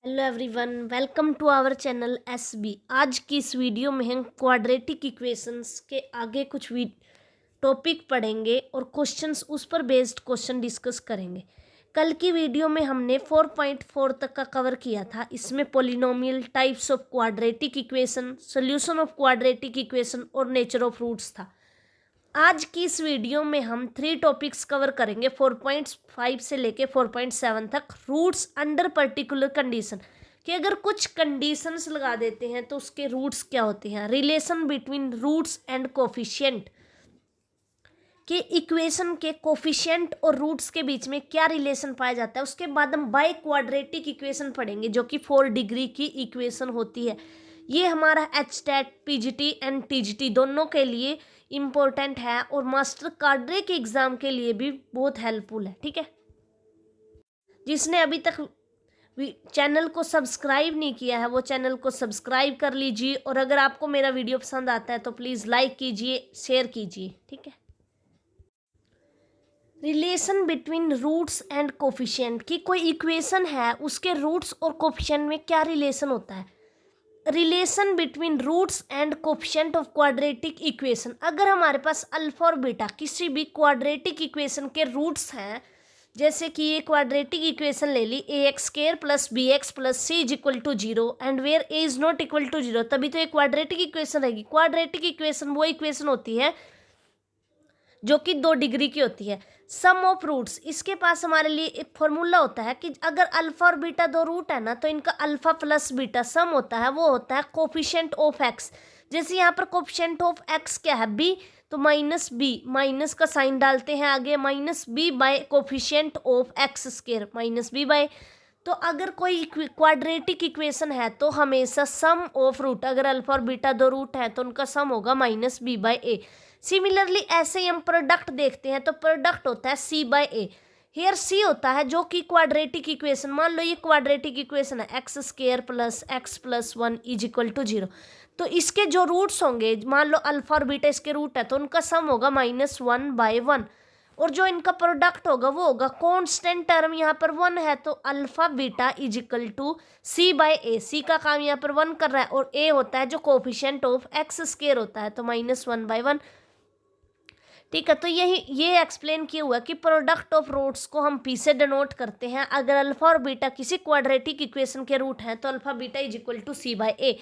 Hello everyone, welcome to our channel SB. आज की इस वीडियो में हम क्वाड्रेटिक इक्वेशंस के आगे कुछ टॉपिक पढ़ेंगे और क्वेश्चंस उस पर बेस्ड क्वेश्चन डिस्कस करेंगे। कल की वीडियो में हमने 4.4 तक का कवर किया था। इसमें polynomial, types of quadratic equation, solution of quadratic equation और नेचर ऑफ रूट्स था। आज की इस वीडियो में हम 3 टॉपिक्स कवर करेंगे 4.5 से लेके 4.7 तक। रूट्स अंडर पर्टिकुलर कंडीशन, कि अगर कुछ कंडीशंस लगा देते हैं तो उसके रूट्स क्या होते हैं। Relation between roots and coefficient, कि इक्वेशन के कोफिशिएंट और रूट्स के बीच में क्या रिलेशन पाया जाता है। उसके बाद हम बाई क्वाड्रेटिक इक्वेशन पढ़ेंगे जो कि 4 डिग्री की इक्वेशन होती है। ये हमारा एचटेट, पीजीटी एंड टीजीटी दोनों के लिए इम्पोर्टेंट है और मास्टर कार्डरे के एग्जाम के लिए भी बहुत हेल्पफुल है। ठीक है, जिसने अभी तक चैनल को सब्सक्राइब नहीं किया है वो चैनल को सब्सक्राइब कर लीजिए, और अगर आपको मेरा वीडियो पसंद आता है तो प्लीज़ लाइक कीजिए, शेयर कीजिए। ठीक है, relation between roots and coefficient, की कोई इक्वेशन है उसके रूट्स और कोफिशिएंट में क्या रिलेशन होता है। Relation between roots and coefficient of quadratic equation, अगर हमारे पास अल्फा और बीटा किसी भी क्वाड्रेटिक इक्वेशन के रूट्स हैं, जैसे कि ये क्वाड्रेटिक इक्वेशन ले ली A X square plus B x plus C is equal to zero and where A is not equal to zero, तभी तो ये क्वाड्रेटिक इक्वेशन रहेगी। क्वाड्रेटिक इक्वेशन वो इक्वेशन होती है जो कि 2 डिग्री की होती है। सम ऑफ रूट्स, इसके पास हमारे लिए एक फॉर्मूला होता है कि अगर अल्फा और बीटा 2 रूट है ना, तो इनका अल्फा प्लस बीटा सम होता है, वो होता है कोफिशिएंट ऑफ एक्स। जैसे यहाँ पर कोफिशिएंट ऑफ एक्स क्या है, बी, तो माइनस बी, माइनस का साइन डालते हैं आगे, minus B by coefficient of X square, minus B by. तो अगर कोई क्वाड्रेटिक इक्वेशन है तो हमेशा सम ऑफ रूट, अगर अल्फा और बीटा 2 रूट है तो उनका सम होगा minus B by A. Similarly ऐसे ही हम प्रोडक्ट देखते हैं तो प्रोडक्ट होता है सी बाय ए। हेयर सी होता है जो कि क्वाड्रेटिक इक्वेशन, मान लो ये क्वाड्रेटिक इक्वेशन है X square plus x plus 1 is equal to zero, तो इसके जो रूट्स होंगे, मान लो अल्फा और बीटा इसके रूट है तो उनका सम होगा -1/1, और जो इनका प्रोडक्ट होगा वो होगा कॉन्स्टेंट टर्म, यहाँ पर 1 है तो alpha beta is equal to C by A. C का काम यहाँ पर 1 कर रहा है और ए होता है जो कोफिशिएंट ऑफ एक्स स्क्वायर होता है, तो -1/1। ठीक है, तो ये एक्सप्लेन किया हुआ कि प्रोडक्ट ऑफ रूट्स को हम पी से डिनोट करते हैं। अगर अल्फा और बीटा किसी क्वाड्रेटिक इक्वेशन के रूट हैं तो alpha beta is equal to C by A.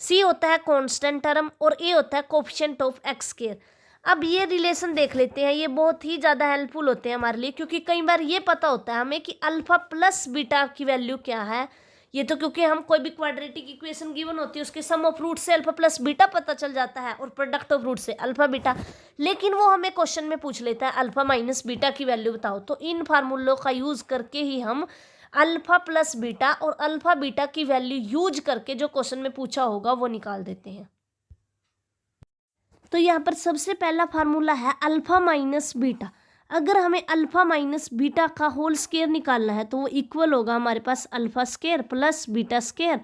C होता है कांस्टेंट टर्म और ए होता है कोफिशिएंट ऑफ एक्स स्क्वायर। अब ये रिलेशन देख लेते हैं, ये बहुत ही ज़्यादा हेल्पफुल होते हैं हमारे लिए, क्योंकि कई बार ये पता होता है हमें कि अल्फा प्लस बीटा की वैल्यू क्या है। ये तो क्योंकि हम कोई भी क्वाड्रेटिक इक्वेशन गिवन होती है उसके सम ऑफ रूट से अल्फा प्लस बीटा पता चल जाता है और प्रोडक्ट ऑफ रूट से अल्फा बीटा, लेकिन वो हमें क्वेश्चन में पूछ लेता है अल्फा माइनस बीटा की वैल्यू बताओ। तो इन फार्मूलों का यूज करके ही हम अल्फा प्लस बीटा और अल्फा बीटा की वैल्यू यूज करके जो क्वेश्चन में पूछा होगा वो निकाल देते हैं। तो यहाँ पर सबसे पहला फार्मूला है अल्फा माइनस बीटा। अगर हमें अल्फा माइनस बीटा का होल स्क्वायर निकालना है तो वो इक्वल होगा हमारे पास alpha square plus beta square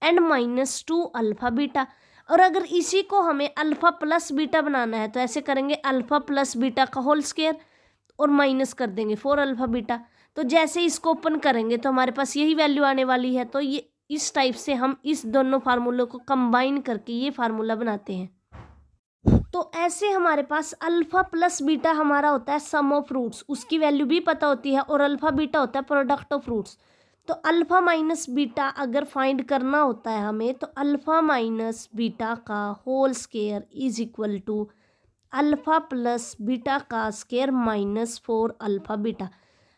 and -2 alpha beta. और अगर इसी को हमें अल्फा प्लस बीटा बनाना है तो ऐसे करेंगे, अल्फा प्लस बीटा का होल स्क्वायर और माइनस कर देंगे 4 अल्फा बीटा। तो जैसे इसको ओपन करेंगे तो हमारे पास यही वैल्यू आने वाली है। तो ये इस टाइप से हम इस दोनों फार्मूलों को कंबाइन करके ये फार्मूला बनाते हैं। तो ऐसे हमारे पास अल्फा प्लस बीटा हमारा होता है सम ऑफ रूट्स, उसकी वैल्यू भी पता होती है, और अल्फा बीटा होता है प्रोडक्ट ऑफ रूट्स। तो अल्फा माइनस बीटा अगर फाइंड करना होता है हमें, तो अल्फा माइनस बीटा का whole square is equal to alpha plus beta का स्क्वायर -4 अल्फा बीटा।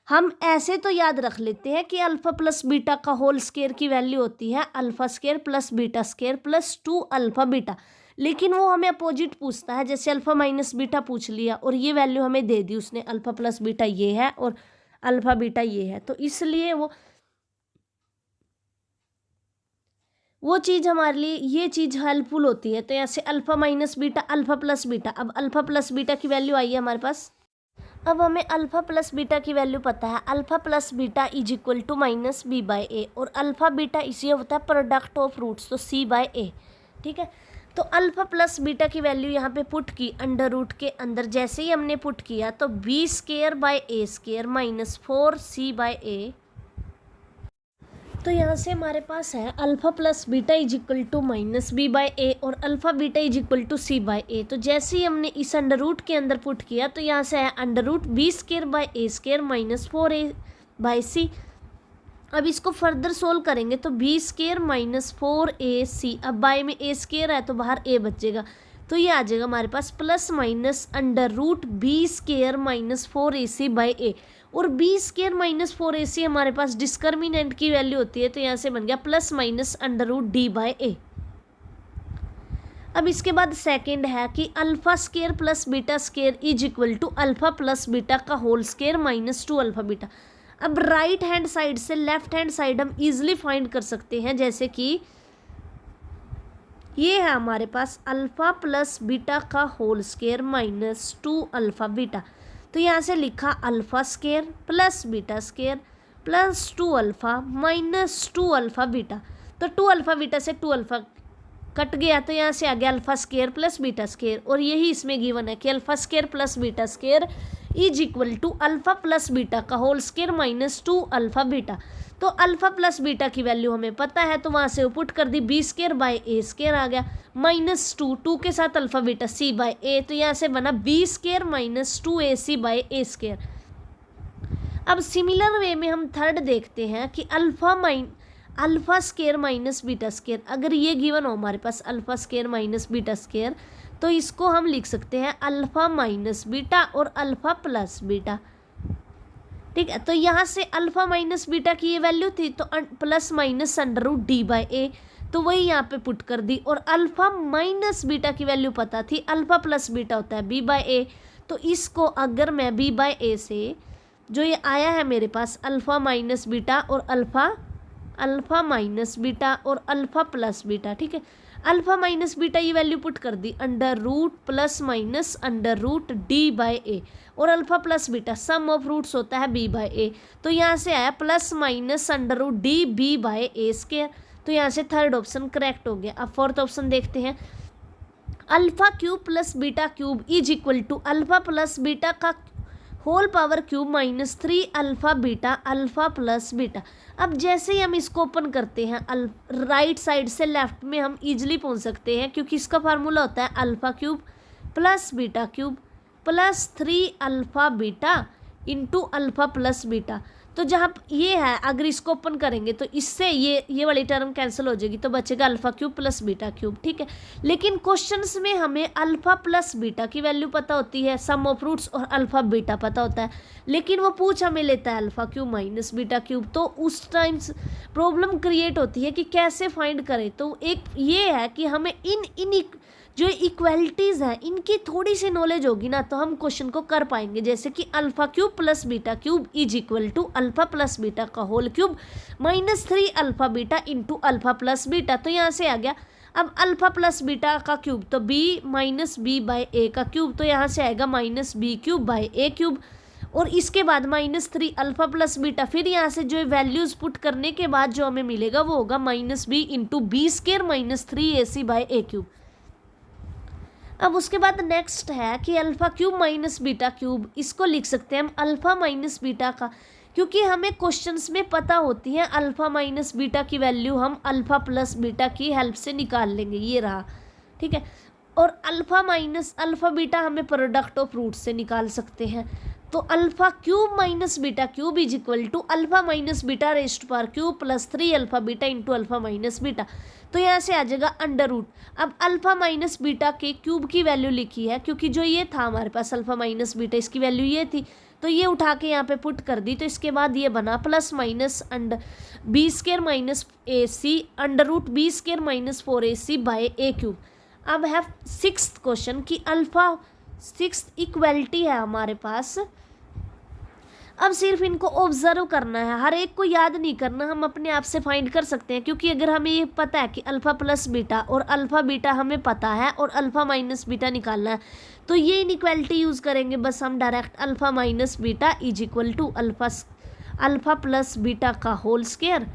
हम ऐसे तो याद रख लेते हैं कि अल्फा प्लस बीटा का होल स्क्वायर की वैल्यू होती है alpha square plus beta square plus 2 alpha beta, लेकिन वो हमें अपोजिट पूछता है। जैसे अल्फा माइनस बीटा पूछ लिया और ये वैल्यू हमें दे दी उसने, अल्फा प्लस बीटा ये है और अल्फा बीटा ये है, तो इसलिए वो चीज़ हमारे लिए ये चीज़ हेल्पफुल होती है। तो यहाँ से alpha minus beta, alpha plus beta, अब अल्फा प्लस बीटा की वैल्यू आई है हमारे पास। अब हमें अल्फा प्लस बीटा की वैल्यू पता है, alpha plus beta is equal to minus B by A, और अल्फा बीटा इसी होता है प्रोडक्ट ऑफ रूट्स, तो सी बाय ए। ठीक है, तो अल्फा प्लस बीटा की वैल्यू यहाँ पे पुट की अंडर रूट के अंदर। जैसे ही हमने पुट किया तो B square by A square -4 C by ए तो यहाँ से हमारे पास है alpha plus beta is equal to minus B by A और alpha beta is equal to C by ए। तो जैसे ही हमने इस अंडर रूट के अंदर पुट किया तो यहाँ से है under root B square by A square minus 4a by C. अब इसको फर्दर सोल्व करेंगे तो बी स्केयर माइनस 4ac, अब बाय में ए स्केयर है तो बाहर ए बचेगा, तो ये आ जाएगा हमारे पास plus minus under root B square minus 4ac by A. और बी स्केयर माइनस 4ac हमारे पास डिस्क्रिमिनेंट की वैल्यू होती है, तो यहाँ से बन गया plus minus under root D by A. अब इसके बाद सेकंड है कि alpha square plus beta square is equal to alpha plus beta का whole square minus 2 alpha beta. अब राइट हैंड साइड से लेफ्ट हैंड साइड हम इजीली फाइंड कर सकते हैं, जैसे कि ये है हमारे पास अल्फा प्लस बीटा का whole square minus 2 alpha beta. तो यहाँ से लिखा alpha square plus beta square plus 2 alpha minus 2 alpha beta. तो 2 अल्फा बीटा से 2 अल्फा कट गया, तो यहाँ से आ गया alpha square plus beta square. और यही इसमें गिवन है कि alpha square plus beta square is equal to alpha plus beta का whole square minus 2 alpha beta. तो अल्फा प्लस बीटा की वैल्यू हमें पता है, तो वहाँ से पुट कर दी B square by A square आ गया माइनस 2 के साथ अल्फा बीटा सी बाई ए, तो यहाँ से बना B square minus 2ac by A square. अब सिमिलर वे में हम थर्ड देखते हैं कि alpha square minus beta square, अगर ये गिवन हो हमारे पास alpha square minus beta square, तो इसको हम लिख सकते हैं अल्फा माइनस बीटा और अल्फा प्लस बीटा। ठीक है, तो यहाँ से अल्फा माइनस बीटा की ये वैल्यू थी, तो plus minus under root D by ए, तो वही यहाँ पे पुट कर दी। और अल्फा माइनस बीटा की वैल्यू पता थी, अल्फा प्लस बीटा होता है बी बाई ए, तो इसको अगर मैं बी बाई ए से जो ये आया है मेरे पास अल्फा माइनस बीटा और अल्फा माइनस बीटा और अल्फा प्लस बीटा, ठीक है, अल्फा माइनस बीटा ये वैल्यू पुट कर दी under root plus minus under root D by A, और alpha plus beta sum of roots होता है बी बाई ए, तो यहाँ से आया plus minus under root D B by A square. तो यहाँ से थर्ड ऑप्शन करेक्ट हो गया। अब फोर्थ ऑप्शन देखते हैं, alpha cube plus beta cube is equal to alpha plus beta का whole power cube minus 3 alpha beta alpha plus beta. अब जैसे ही हम इसको ओपन करते हैं राइट साइड से लेफ्ट में हम इजीली पहुंच सकते हैं, क्योंकि इसका फार्मूला होता है alpha cube plus beta cube plus 3 alpha beta into alpha plus beta. तो जहाँ ये है अगर इसको ओपन करेंगे तो इससे ये वाली टर्म कैंसिल हो जाएगी, तो बचेगा alpha cube plus beta cube. ठीक है, लेकिन क्वेश्चंस में हमें अल्फा प्लस बीटा की वैल्यू पता होती है, सम ऑफ रूट्स और अल्फा बीटा पता होता है, लेकिन वो पूछ हमें लेता है alpha cube minus beta cube, तो उस टाइम प्रॉब्लम क्रिएट होती है कि कैसे फाइंड करें। तो एक ये है कि हमें इन जो इक्वलिटीज़ हैं इनकी थोड़ी सी नॉलेज होगी ना, तो हम क्वेश्चन को कर पाएंगे। जैसे कि alpha cube plus beta cube is equal to alpha plus beta का whole cube minus 3 alpha beta into alpha plus beta. तो यहाँ से आ गया अब अल्फा प्लस बीटा का क्यूब तो B minus B by A का क्यूब, तो यहाँ से आएगा minus B cube by A cube, और इसके बाद माइनस 3 अल्फा प्लस बीटा, फिर यहाँ से जो वैल्यूज़ पुट करने के बाद जो हमें मिलेगा वो होगा minus B into B square minus 3ac by A cube. अब उसके बाद नेक्स्ट है कि alpha cube minus beta cube, इसको लिख सकते हैं हम अल्फा माइनस बीटा का, क्योंकि हमें क्वेश्चंस में पता होती है अल्फा माइनस बीटा की वैल्यू हम अल्फा प्लस बीटा की हेल्प से निकाल लेंगे, ये रहा। ठीक है, और अल्फा माइनस अल्फा बीटा हमें प्रोडक्ट ऑफ रूट से निकाल सकते हैं, तो alpha cube minus beta cube is equal to alpha minus beta rest power cube plus 3 alpha beta into alpha minus beta. तो यहाँ से आ जाएगा अंडर रूट। अब अल्फा माइनस बीटा के क्यूब की वैल्यू लिखी है, क्योंकि जो ये था हमारे पास अल्फा माइनस बीटा इसकी वैल्यू ये थी, तो ये उठा के यहाँ पे पुट कर दी, तो इसके बाद ये बना plus minus under B square minus A C under root B square minus 4ac by A cube. अब है सिक्स्थ क्वेश्चन कि अल्फा सिक्स्थ इक्वलिटी है हमारे पास। अब सिर्फ इनको ऑब्जर्व करना है, हर एक को याद नहीं करना, हम अपने आप से फाइंड कर सकते हैं, क्योंकि अगर हमें ये पता है कि अल्फा प्लस बीटा और अल्फा बीटा हमें पता है और अल्फा माइनस बीटा निकालना है, तो ये इनइक्वालिटी यूज़ करेंगे बस हम direct alpha minus beta is equal to alpha plus beta का whole square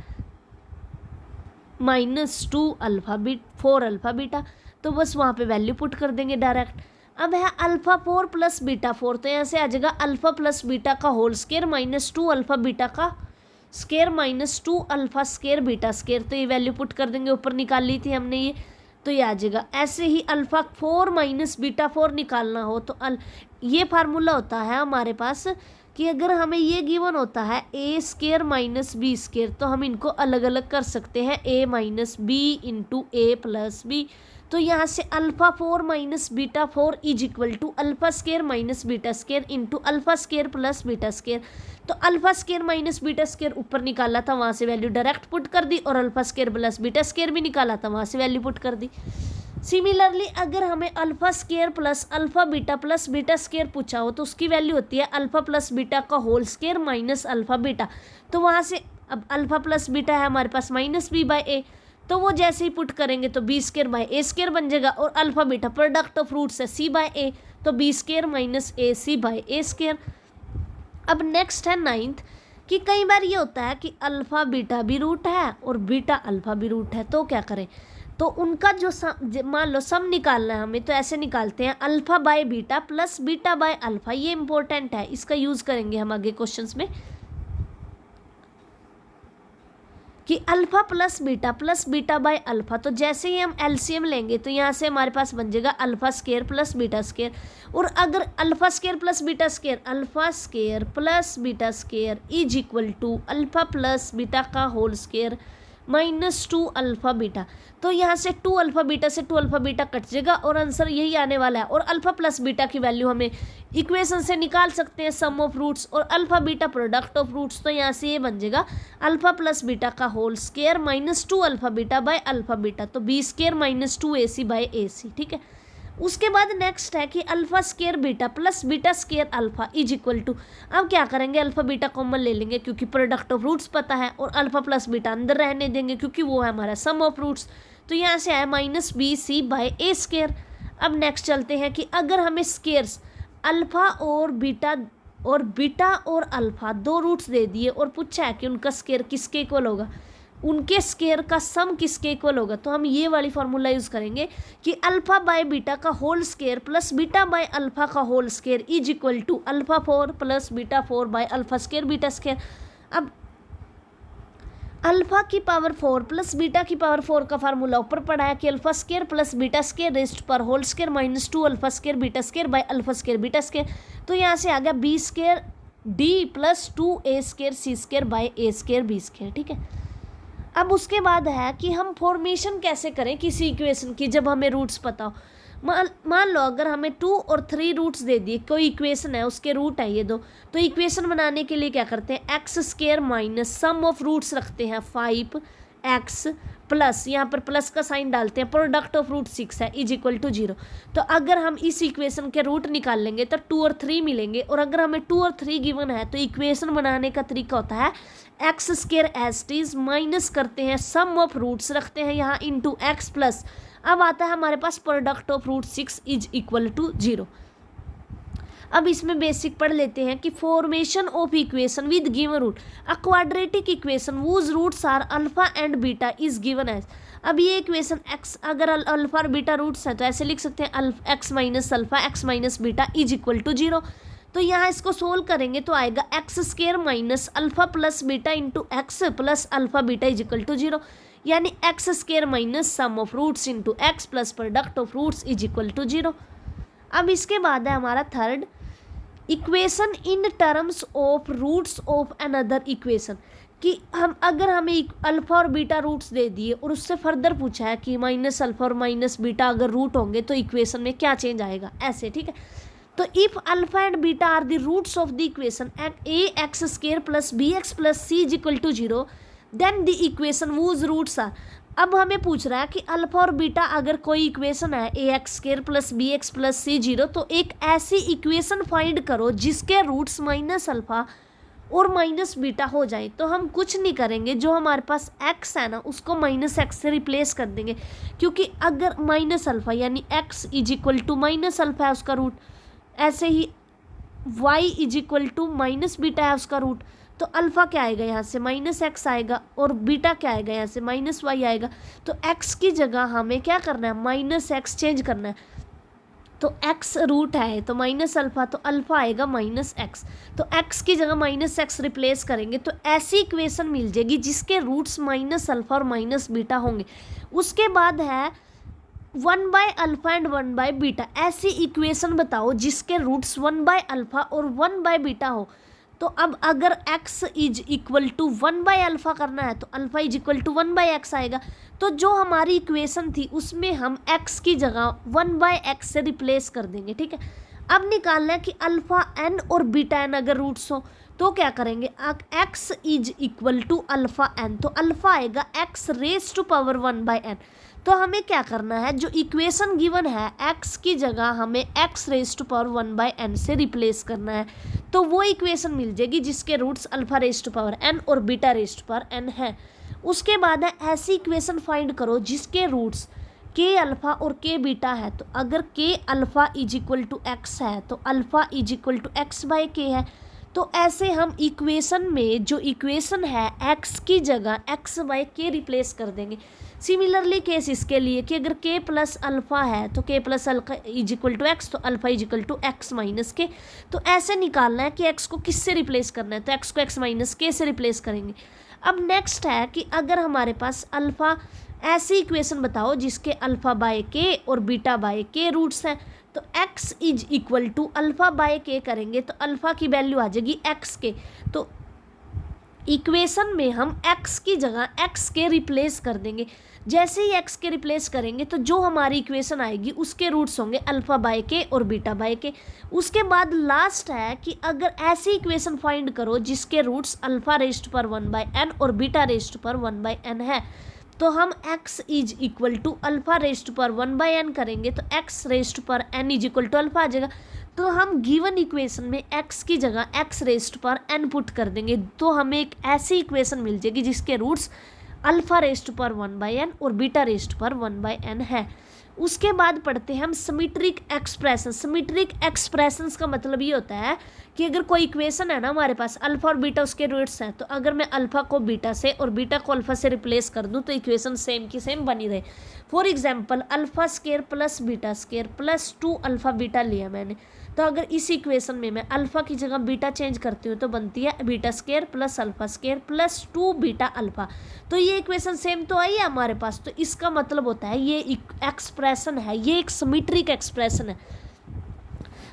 minus 4 alpha beta, तो बस वहाँ पे वैल्यू पुट कर देंगे डायरेक्ट। अब है अल्फा 4 प्लस बीटा 4, तो यहाँ से आ जाएगा अल्फा प्लस बीटा का whole square minus 2 alpha beta का square minus 2 alpha square beta square, तो ये वैल्यू पुट कर देंगे, ऊपर निकाल ली थी हमने ये, तो ये आ जाएगा। ऐसे ही अल्फा 4 माइनस बीटा 4 निकालना हो तो ये फार्मूला होता है हमारे पास कि अगर हमें ये गिवन होता है A square minus B square, तो हम इनको अलग अलग कर सकते हैं, A minus B into A plus B. तो यहाँ से alpha 4 minus beta 4 is equal to alpha square minus beta square into alpha square plus beta square. तो alpha square minus beta square ऊपर निकाला था, वहाँ से वैल्यू डायरेक्ट पुट कर दी, और alpha square plus beta square भी निकाला था, वहाँ से वैल्यू पुट कर दी। सिमिलरली अगर हमें alpha square plus alpha beta plus beta square पूछा हो तो उसकी वैल्यू होती है अल्फा प्लस बीटा का whole square minus alpha beta. तो वहाँ से अब अल्फा प्लस बीटा है हमारे पास माइनस बी बाई ए, तो वो जैसे ही पुट करेंगे तो B square by A square बन जाएगा, और alpha beta product of roots है सी बाई ए, तो B square minus A C by A square. अब नेक्स्ट है 9th कि कई बार ये होता है कि अल्फा बीटा भी रूट है और बीटा अल्फा भी रूट है, तो क्या करें, तो उनका जो मान लो सम निकालना है हमें, तो ऐसे निकालते हैं alpha by beta plus beta by alpha. ये इंपॉर्टेंट है, इसका यूज करेंगे हम आगे क्वेश्चंस में कि alpha plus beta by alpha. तो जैसे ही हम एलसीएम लेंगे तो यहाँ से हमारे पास बन जाएगा alpha square plus beta square, और अगर alpha square plus beta square is equal to alpha plus beta का whole square minus 2 alpha beta, तो यहाँ से 2 अल्फा बीटा से 2 अल्फा बीटा कट जाएगा और आंसर यही आने वाला है। और अल्फा प्लस बीटा की वैल्यू हमें इक्वेशन से निकाल सकते हैं, सम ऑफ रूट्स और alpha beta product of roots, तो यहाँ से ये बन जाएगा अल्फा प्लस बीटा का whole square minus 2 alpha beta by alpha beta, तो B square minus 2 A C by A C. ठीक है, उसके बाद नेक्स्ट है कि alpha square beta plus beta square alpha is equal to, अब क्या करेंगे, अल्फा बीटा कॉमन ले लेंगे क्योंकि प्रोडक्ट ऑफ रूट्स पता है, और अल्फा प्लस बीटा अंदर रहने देंगे क्योंकि वो है हमारा सम ऑफ रूट्स, तो यहाँ से आया minus B C by A square. अब नेक्स्ट चलते हैं कि अगर हमें स्केयर्स अल्फा और बीटा और अल्फा दो रूट्स दे दिए और पूछा है कि उनका स्केयर किसके इक्वल होगा, उनके स्केयर का सम किसके इक्वल होगा, तो हम ये वाली फार्मूला यूज करेंगे कि अल्फा बाय बीटा का whole square plus beta by alpha का whole square is equal to alpha 4 plus beta 4 by alpha square beta square. अब अल्फा की पावर 4 प्लस बीटा की पावर 4 का फार्मूला ऊपर पड़ा है कि alpha square plus beta square rest पर whole square minus 2 alpha square beta square by alpha square beta square, तो यहाँ से आ गया B square D plus 2 A square C square by A square B square. ठीक है, अब उसके बाद है कि हम फॉर्मेशन कैसे करें किसी इक्वेशन की जब हमें रूट्स पता हो। मान लो अगर हमें 2 और 3 रूट्स दे दिए, कोई इक्वेशन है उसके रूट है ये दो, तो इक्वेशन बनाने के लिए क्या करते हैं, x square minus sum of roots रखते हैं 5x प्लस, यहाँ पर प्लस का साइन डालते हैं, प्रोडक्ट ऑफ रूट 6 है इज इक्वल टू 0। तो अगर हम इस इक्वेशन के रूट निकाल लेंगे तो 2 और 3 मिलेंगे, और अगर हमें 2 और 3 गिवन है तो इक्वेशन बनाने का तरीका होता है x square as it is minus करते हैं सम ऑफ रूट्स रखते हैं यहाँ इंटू एक्स प्लस, अब आता है हमारे पास product of root 6 is equal to 0। अब इसमें बेसिक पढ़ लेते हैं कि formation of equation with given root, a quadratic equation whose roots are alpha and beta is given as. अब ये इक्वेशन एक्स अगर अल्फा और बीटा रूट्स है तो ऐसे लिख सकते हैं x minus alpha x minus beta is equal to 0। तो यहाँ इसको सोल्व करेंगे तो आएगा x square minus alpha plus beta into x plus alpha beta is equal to 0, यानी x square minus sum of roots into x plus product of roots is equal to 0। अब इसके बाद है हमारा third equation in terms of roots of another equation, कि अगर हमें alpha और बीटा रूट्स दे दिए और उससे फर्दर पूछा है कि माइनस अल्फा और माइनस बीटा अगर रूट होंगे तो इक्वेशन में क्या चेंज आएगा, ऐसे। ठीक है, तो if alpha and beta are the roots of the equation A x square plus B x plus C is equal to 0 then the equation whose roots are. अब हमें पूछ रहा है कि अल्फा और बीटा अगर कोई इक्वेशन है a x square plus B x plus c 0, तो एक ऐसी इक्वेशन फाइंड करो जिसके रूट्स माइनस अल्फा और माइनस बीटा हो जाए। तो हम कुछ नहीं करेंगे, जो हमारे पास x है ना उसको माइनस एक्स से रिप्लेस कर देंगे, क्योंकि अगर माइनस अल्फा यानी x is equal to minus alpha है उसका रूट, ऐसे ही y is equal to minus beta है उसका रूट, तो अल्फा क्या आएगा यहाँ से माइनस एक्स आएगा और बीटा क्या आएगा यहाँ से माइनस वाई आएगा। तो x की जगह हमें क्या करना है, माइनस एक्स चेंज करना है। तो x रूट है तो माइनस अल्फ़ा, तो अल्फ़ा आएगा माइनस एक्स, तो x की जगह माइनस एक्स रिप्लेस करेंगे तो ऐसी इक्वेशन मिल जाएगी जिसके रूट्स माइनस अल्फ़ा और माइनस बीटा होंगे। उसके बाद है 1/अल्फ़ा एंड 1/बीटा, ऐसी इक्वेशन बताओ जिसके रूट्स 1/अल्फ़ा और 1/बीटा हो। तो अब अगर x इज इक्वल टू 1/अल्फ़ा करना है तो alpha is equal to 1/x आएगा। तो जो हमारी इक्वेशन थी उसमें हम x की जगह 1/x से रिप्लेस कर देंगे, ठीक है। अब निकालना है कि अल्फ़ा n और बीटा n अगर रूट्स हो तो क्या करेंगे, x is equal to alpha n, तो अल्फ़ा आएगा x raise to power 1/n। तो हमें क्या करना है, जो इक्वेशन गिवन है x की जगह हमें x raise to power 1/n से रिप्लेस करना है। तो वो इक्वेशन मिल जाएगी जिसके roots alpha raise to power n और beta raise to power n है। उसके बाद है ऐसी इक्वेशन फाइंड करो जिसके रूट्स के अल्फ़ा और के बीटा है। तो अगर K alpha is equal to x है तो alpha is equal to x by K है। तो ऐसे हम इक्वेशन में जो इक्वेशन है x की जगह x बाय के रिप्लेस कर देंगे। सिमिलरली केस इसके लिए कि अगर k प्लस अल्फ़ा है तो k plus alpha is equal to x, तो alpha is equal to x minus k. तो ऐसे निकालना है कि x को किससे रिप्लेस करना है, तो x को x माइनस के से रिप्लेस करेंगे। अब नेक्स्ट है कि अगर हमारे पास अल्फ़ा, ऐसी इक्वेशन बताओ जिसके अल्फ़ा बाय के और बीटा बाय के रूट्स हैं। तो x is equal to alpha by K करेंगे तो अल्फ़ा की वैल्यू आ जाएगी x के। तो इक्वेशन में हम x की जगह x के रिप्लेस कर देंगे। जैसे ही x के रिप्लेस करेंगे तो जो हमारी इक्वेशन आएगी उसके रूट्स होंगे अल्फ़ा बाय के और बीटा बाय के। उसके बाद लास्ट है कि अगर ऐसी इक्वेशन फाइंड करो जिसके रूट्स अल्फ़ा रेज्ड पर 1/n और बीटा रेज्ड पर 1/n है। तो हम x is equal to alpha raised पर 1/n करेंगे तो x रेज्ड पर n is equal to alpha आ जाएगा। तो हम गिवन इक्वेशन में x की जगह x रेज्ड पर n पुट कर देंगे तो हमें एक ऐसी इक्वेशन मिल जाएगी जिसके रूट्स अल्फ़ा रेज्ड पर 1/n और बीटा रेज्ड पर 1/n है। उसके बाद पढ़ते हैं हम सिमेट्रिक एक्सप्रेशन। सिमेट्रिक एक्सप्रेशंस का मतलब ये होता है कि अगर कोई इक्वेशन है ना हमारे पास, अल्फ़ा और बीटा उसके रूट्स हैं, तो अगर मैं अल्फ़ा को बीटा से और बीटा को अल्फ़ा से रिप्लेस कर दूं तो इक्वेशन सेम की सेम बनी रहे। For example alpha square plus beta square plus 2 alpha beta लिया मैंने, तो अगर इस इक्वेशन में मैं अल्फ़ा की जगह बीटा चेंज करती हूँ तो बनती है beta square plus alpha square plus 2 beta alpha. तो ये इक्वेशन सेम तो आई है हमारे पास, तो इसका मतलब होता है ये एक्सप्रेशन है, ये एक सिमेट्रिक एक्सप्रेशन है।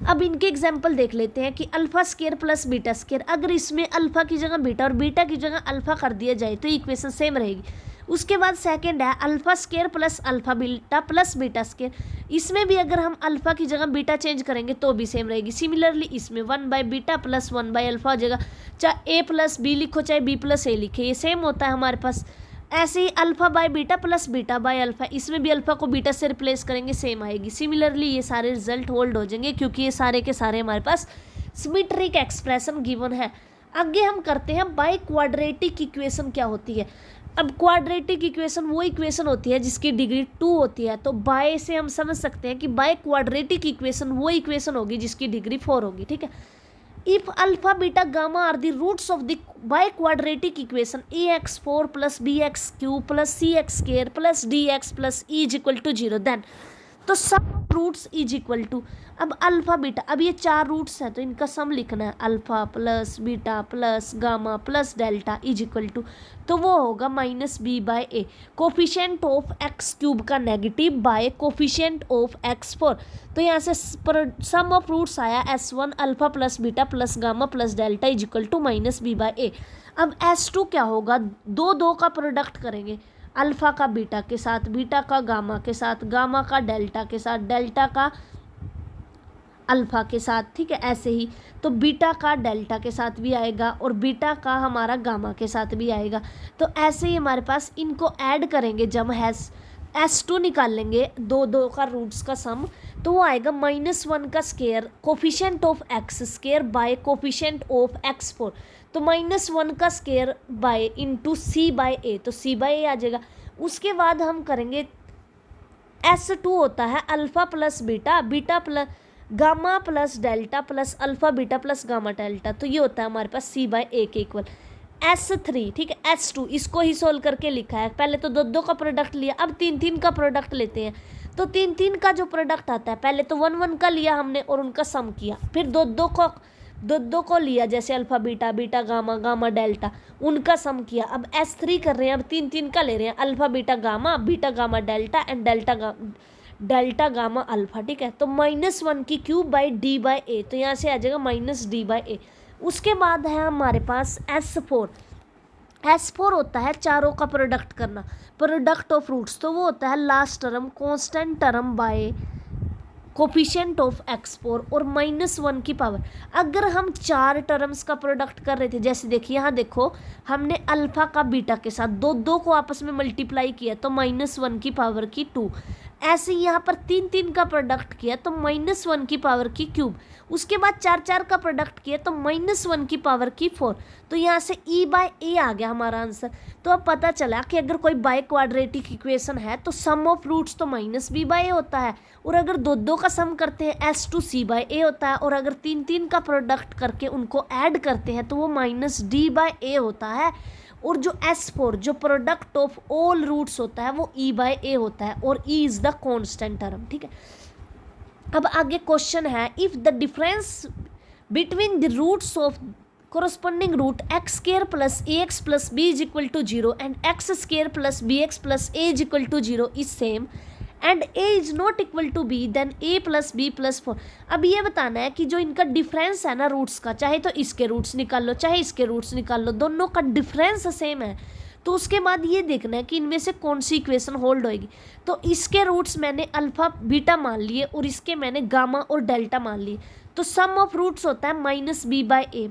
अब इनके एग्जाम्पल देख लेते हैं कि alpha square plus beta square, अगर इसमें अल्फ़ा की जगह बीटा और बीटा की जगह अल्फ़ा कर दिया जाए तो इक्वेशन सेम रहेगी। उसके बाद सेकंड है alpha square plus alpha beta plus beta square, इसमें भी अगर हम अल्फ़ा की जगह बीटा चेंज करेंगे तो भी सेम रहेगी। सिमिलरली इसमें 1/बीटा प्लस 1/अल्फ़ा हो जाएगा, चाहे a प्लस बी लिखो चाहे b प्लस a लिखे, ये सेम होता है हमारे पास। ऐसे ही alpha by beta plus beta by alpha, इसमें भी अल्फ़ा को बीटा से रिप्लेस करेंगे सेम आएगी। सिमिलरली ये सारे रिजल्ट होल्ड हो जाएंगे क्योंकि ये सारे के सारे हमारे पास सिमेट्रिक एक्सप्रेशन गिवन है। आगे हम करते हैं बाय क्वाड्रेटिक इक्वेशन क्या होती है। अब क्वाड्रेटिक इक्वेशन वो इक्वेशन होती है जिसकी डिग्री 2 होती है, तो बाय से हम समझ सकते हैं कि बाय क्वाड्रेटिक इक्वेशन वो इक्वेशन होगी जिसकी डिग्री 4 होगी, ठीक है। If alpha beta gamma are the roots of the biquadratic equation ax4 plus bx cube plus cx square plus dx plus e is equal to 0, then तो सम roots is equal to, अब alpha beta, अब ये 4 roots हैं तो इनका sum लिखना है alpha plus beta plus gamma plus delta is equal to, तो वो होगा -b/a। Coefficient of x cube का negative by coefficient of x4, तो यहाँ से सम ऑफ रूट्स आया s1 alpha plus beta plus gamma plus delta is equal to -b/a। अब s2 क्या होगा, 2 का प्रोडक्ट करेंगे, अल्फ़ा का बीटा के साथ, बीटा का गामा के साथ, गामा का डेल्टा के साथ, डेल्टा का अल्फ़ा के साथ, ठीक है। ऐसे ही तो बीटा का डेल्टा के साथ भी आएगा और बीटा का हमारा गामा के साथ भी आएगा। तो ऐसे ही हमारे पास इनको ऐड करेंगे जब S2 निकाल लेंगे 2 का रूट्स का सम, तो वो आएगा -1 का square coefficient of X square by coefficient of x4, तो -1 का स्क्वायर बाय इंटू c/a, तो c/a आ जाएगा। उसके बाद हम करेंगे S2 होता है alpha plus beta, beta plus gamma plus delta plus alpha beta plus gamma delta, तो ये होता है हमारे पास c/a के इक्वल। S3, ठीक है, S2 इसको ही सोल्व करके लिखा है। पहले तो दो दो का प्रोडक्ट लिया, अब तीन तीन का प्रोडक्ट लेते हैं। तो तीन तीन का जो प्रोडक्ट आता है, पहले तो वन वन का लिया हमने और उनका सम किया, फिर दो दो को लिया, जैसे alpha beta, beta gamma, gamma delta, उनका सम किया। अब S3 कर रहे हैं, अब तीन तीन का ले रहे हैं, alpha beta gamma delta and delta gamma alpha, ठीक है। तो -1 की क्यूब बाई डी बाई ए, तो यहाँ से आ जाएगा -d/a। उसके बाद है हमारे पास S4 होता है चारों का प्रोडक्ट करना, प्रोडक्ट ऑफ रूट्स, तो वो होता है last term constant term by coefficient of x4 और -1 की पावर। अगर हम चार टर्म्स का प्रोडक्ट कर रहे थे, जैसे देखिए यहाँ देखो, हमने अल्फा का बीटा के साथ दो दो को आपस में मल्टीप्लाई किया तो -1 की पावर की 2। ऐसे यहाँ पर तीन तीन का प्रोडक्ट किया तो -1 की पावर की क्यूब। उसके बाद चार चार का प्रोडक्ट किया तो -1 की पावर की 4। तो यहाँ से E/A आ गया हमारा आंसर। तो अब पता चला कि अगर कोई बाय क्वाड्रेटिक इक्वेशन है तो सम ऑफ रूट्स तो -B/A होता है, और अगर दो दो का सम करते हैं S2C/A होता है, और अगर तीन तीन का प्रोडक्ट करके उनको ऐड करते हैं तो वो -D/A होता है। और जो S4 जो प्रोडक्ट ऑफ ऑल रूट्स होता है वो E/A होता है, और E is the constant term, ठीक है। अब आगे क्वेश्चन है, if the difference between the roots of corresponding root x square plus ax plus b is equal to 0 and x square plus bx plus a is equal to 0 is same and a is not equal to b, then a plus b plus 4। अब ये बताना है कि जो इनका difference है ना roots का, चाहे तो इसके रूट्स निकाल लो चाहे इसके रूट्स निकाल लो, दोनों का डिफरेंस सेम है। तो उसके बाद ये देखना है कि इनमें से कौन सी इक्वेशन होल्ड होएगी। तो इसके रूट्स मैंने अल्फा बीटा मान लिए और इसके मैंने गामा और डेल्टा मान लिए। तो सम ऑफ रूट्स होता है -B/A,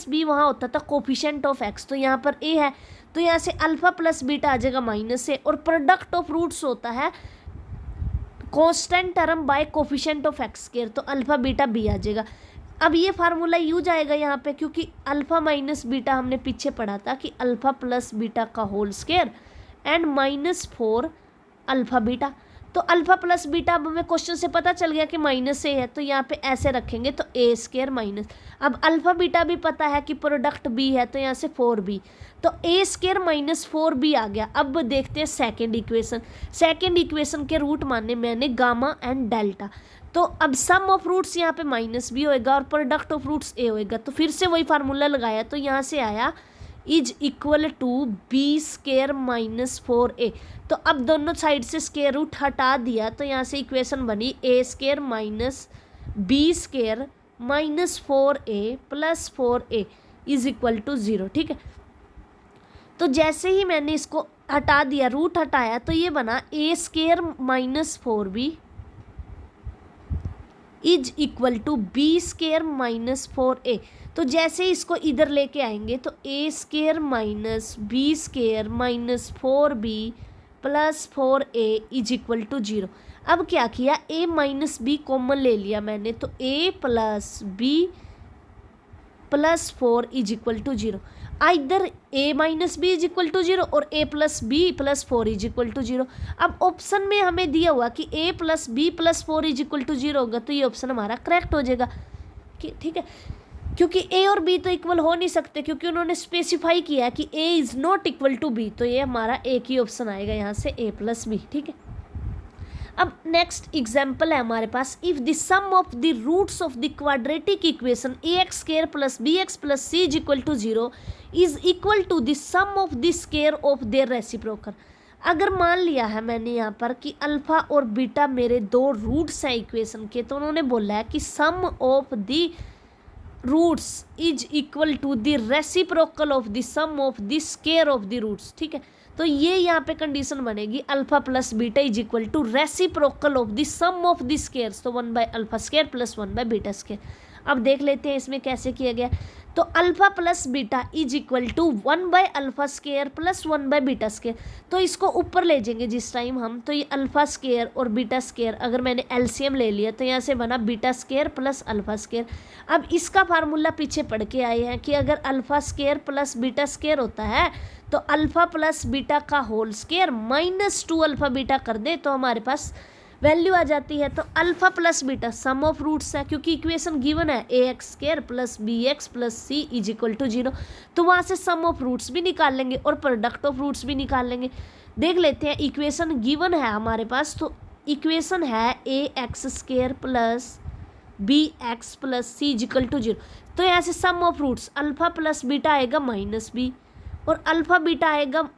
-B वहाँ होता था कोफिशिएंट ऑफ x, तो यहाँ पर a है, तो यहाँ से अल्फा प्लस बीटा आ जाएगा -A, और प्रोडक्ट ऑफ रूट्स होता है constant term by coefficient of x square, तो अल्फा बीटा b आ जाएगा। अब ये फार्मूला यूज आएगा यहाँ पे, क्योंकि अल्फा माइनस बीटा हमने पीछे पढ़ा था कि अल्फा प्लस बीटा का whole square and -4 alpha beta. तो अल्फा प्लस बीटा अब हमें क्वेश्चन से पता चल गया कि -A है, तो यहाँ पे ऐसे रखेंगे तो a स्क्वायर माइनस, अब अल्फा बीटा भी पता है कि प्रोडक्ट b है तो यहाँ से 4b, तो a स्क्वायर -4b आ गया। अब देखते हैं सेकेंड इक्वेशन के रूट माने मैंने गामा एंड डेल्टा। तो अब सम ऑफ रूट्स यहाँ पे -B होएगा और प्रोडक्ट ऑफ रूट्स a होएगा, तो फिर से वही फार्मूला लगाया, तो यहाँ से आया is equal to b square -4a। तो अब दोनों साइड से स्क्वायर रूट हटा दिया, तो यहाँ से इक्वेशन बनी a square minus b square -4a प्लस 4a इज इक्वल टू 0, ठीक है। तो जैसे ही मैंने इसको हटा दिया, रूट हटाया, तो ये बना a square -4b is equal to b square -4a। तो जैसे इसको इधर लेके आएंगे तो a square minus b square -4b प्लस 4a इज इक्वल टू 0। अब क्या किया, a माइनस b कॉमन ले लिया मैंने, तो a plus b plus 4 is equal to 0। इधर a minus B is equal to 0 और a plus B plus 4 is equal to 0। अब ऑप्शन में हमें दिया हुआ कि a plus B plus 4 is equal to 0 होगा, तो ये ऑप्शन हमारा करेक्ट हो जाएगा, ठीक है। क्योंकि a और b तो इक्वल हो नहीं सकते, क्योंकि उन्होंने स्पेसिफाई किया है कि a is not equal to b, तो ये हमारा एक ही ऑप्शन आएगा यहाँ से a प्लस बी, ठीक है। अब नेक्स्ट एग्जाम्पल है हमारे पास, if the sum of the roots of the quadratic equation ax square plus bx plus c is equal to 0 is equal to the sum of the square of their reciprocal. अगर मान लिया है मैंने यहाँ पर कि अल्फा और beta मेरे दो रूट्स हैं इक्वेशन के, तो उन्होंने बोला है कि sum of the roots is equal to the reciprocal of the sum of the square of the roots, ठीक है। तो ये यहाँ पे कंडीशन बनेगी, alpha plus beta is equal to reciprocal of the sum of the squares, तो 1 by alpha square plus 1 by beta square. अब देख लेते हैं इसमें कैसे किया गया। तो alpha plus beta is equal to 1 by alpha square plus 1 by beta square. तो इसको ऊपर ले जाएंगे जिस टाइम हम, तो ये अल्फा स्क्वायर और बीटा स्क्वायर, अगर मैंने एलसीएम ले लिया तो यहाँ से बना beta square plus alpha square. अब इसका फार्मूला पीछे पढ़ के आए हैं कि अगर alpha square plus beta square होता है तो अल्फा प्लस बीटा का होल स्क्वायर -2 अल्फा बीटा कर दे, तो हमारे पास वैल्यू आ जाती है। तो alpha plus beta sum of roots है, क्योंकि इक्वेशन गिवन है ax² plus bx plus c is equal to 0, तो वहाँ से सम ऑफ रूट्स भी निकाल लेंगे और प्रोडक्ट ऑफ रूट्स भी निकाल लेंगे। देख लेते हैं, इक्वेशन गिवन है हमारे पास, तो इक्वेशन है ax² plus bx plus c is equal to 0। तो यहाँ से sum of roots alpha plus beta आएगा -b, और अल्फा बीटा आएगा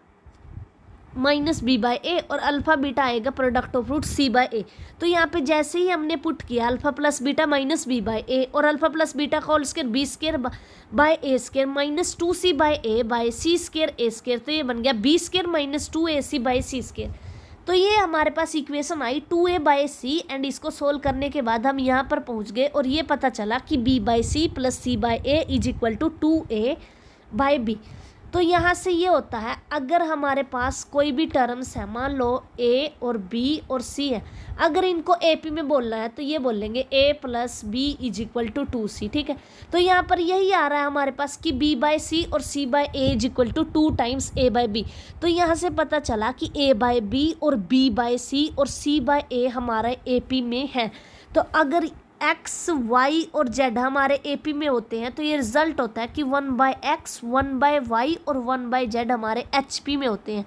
-b/a, और अल्फा बीटा आएगा प्रोडक्ट ऑफ रूट c/a। तो यहाँ पे जैसे ही हमने पुट किया अल्फा प्लस बीटा -b/a और अल्फा प्लस बीटा का होल स्क्वायर b² -2c/a/c²a², तो ये बन गया b² - 2ac/c²। तो ये हमारे पास इक्वेशन आई 2a/c, एंड इसको सोल्व करने के बाद हम यहाँ पर पहुँच गए और ये पता चला कि b/c plus c/a is equal to 2a/b। तो यहाँ से ये होता है, अगर हमारे पास कोई भी टर्म्स है, मान लो a और b और c है, अगर इनको AP में बोलना है तो ये बोलेंगे a plus b is equal to 2c, ठीक है। तो यहाँ पर यही आ रहा है हमारे पास कि b/c और c/a is equal to 2 times a/b। तो यहाँ से पता चला कि a/b और b/c और c/a हमारे AP में है। तो अगर x, y और z हमारे AP में होते हैं तो ये रिजल्ट होता है कि 1/x, 1/y और 1/z हमारे HP में होते हैं।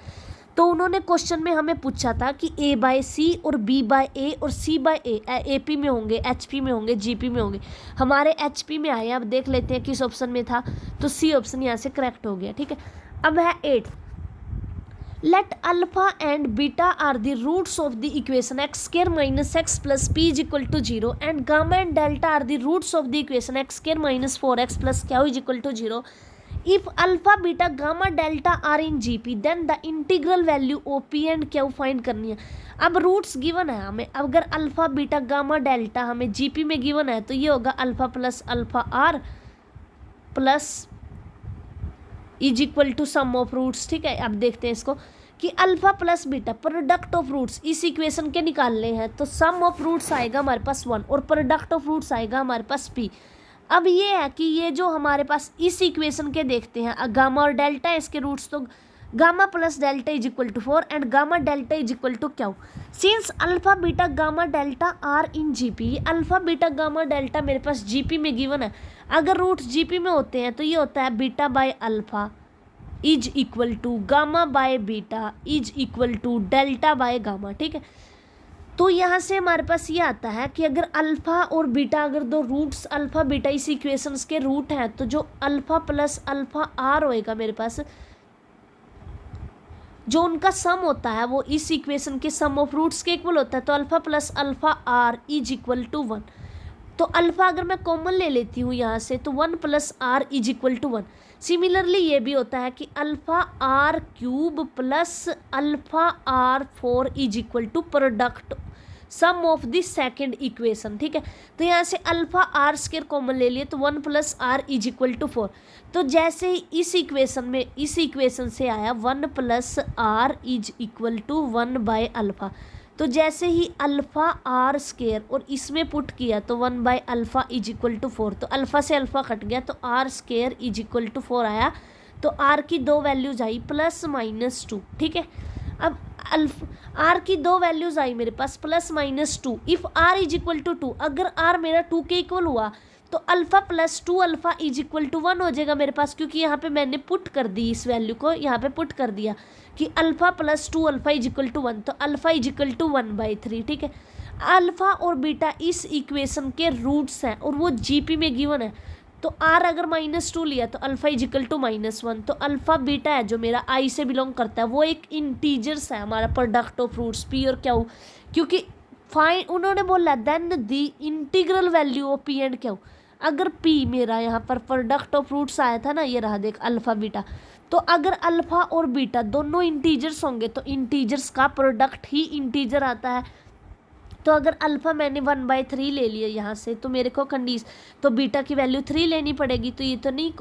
तो उन्होंने क्वेश्चन में हमें पूछा था कि a/c और b/a और c/a AP में होंगे, HP में होंगे, GP में होंगे। हमारे HP में आए। अब देख लेते हैं किस ऑप्शन में था, तो C ऑप्शन यहाँ से करेक्ट हो गया, ठीक है। अब है 8, let alpha and beta are the roots of the equation x² minus x plus p is equal to 0, and gamma and delta are the roots of the equation x² minus 4x plus q is equal to 0. If alpha, beta, gamma, delta are in GP, then the integral value of p and q find करनी है। अब roots given है हमें, अगर alpha, beta, gamma, delta हमें GP में given है तो ये होगा alpha plus alpha r plus is equal to sum of roots, ठीक है। अब देखते हैं इसको कि alpha plus beta product of roots इस इक्वेशन के निकालने हैं, तो सम ऑफ रूट्स आएगा हमारे पास 1 और प्रोडक्ट ऑफ रूट्स आएगा हमारे पास p। अब ये है कि ये जो हमारे पास इस इक्वेशन के देखते हैं, गामा और डेल्टा है इसके रूट्स, तो gamma plus delta is equal to 4 and gamma delta is equal to Q. Since alpha beta gamma delta are in GP, alpha beta gamma delta मेरे पास GP में गिवन है। अगर रूट्स GP में होते हैं तो ये होता है beta by alpha is equal to gamma by beta is equal to delta by gamma, ठीक है। तो यहाँ से हमारे पास ये आता है कि अगर अल्फा और बीटा, अगर दो रूट्स अल्फा बीटा इस इक्वेशंस के रूट हैं, तो जो अल्फा प्लस अल्फा आर होएगा मेरे पास, जो उनका सम होता है वो इस इक्वेशन के सम ऑफ रूट्स के इक्वल होता है। तो alpha plus alpha R is equal to 1। तो अल्फा अगर मैं कॉमन ले लेती हूँ यहाँ से, तो 1 plus R is equal to 1। Similarly ये भी होता है कि alpha R cube plus alpha R 4 is equal to product sum of the second equation, ठीक है। तो यहाँ से अल्फा आर स्क्वायर कॉमन ले लिए तो 1 plus R is equal to 4। तो जैसे ही इस इक्वेशन में, इस इक्वेशन से आया 1 plus R is equal to 1 by alpha, तो जैसे ही अल्फा आर स्क्वायर और इसमें पुट किया तो 1 by alpha is equal to 4। तो अल्फा से अल्फा कट गया तो R square is equal to 4 आया। तो आर की दो वैल्यूज आई +-2, ठीक है। अब आर की दो वैल्यूज आई मेरे पास +-2। If R is equal to 2, अगर आर मेरा 2 के इक्वल हुआ तो alpha plus 2 alpha is equal to 1 हो जाएगा मेरे पास, क्योंकि यहाँ पे मैंने पुट कर दी इस वैल्यू को, यहाँ पे पुट कर दिया कि alpha plus 2 alpha is equal to 1, तो अल्फा इज इक्वल टू 1/3, ठीक है। अल्फा और बीटा इस इक्वेशन के रूट्स हैं और वो GP में गिवन है। तो आर अगर -2 लिया तो अल्फा इज इक्वल टू -1। तो अल्फा बीटा है जो मेरा I से बिलोंग करता है, वो एक इंटीजर्स है हमारा प्रोडक्ट ऑफ रूट्स P और Q, क्योंकि फाइन उन्होंने बोला then the integral value of P and Q। अगर P मेरा यहाँ पर प्रोडक्ट ऑफ रूट्स आया था ना, ये रहा देख अल्फा बीटा, तो अगर अल्फा और बीटा दोनों इंटीजर्स होंगे तो इंटीजर्स का प्रोडक्ट ही इंटीजर आता है। तो अगर अल्फा मैंने 1/3 ले लिया यहाँ से, तो मेरे को तो बीटा की वैल्यू 3 लेनी पड़ेगी। तो ये तो नहीं,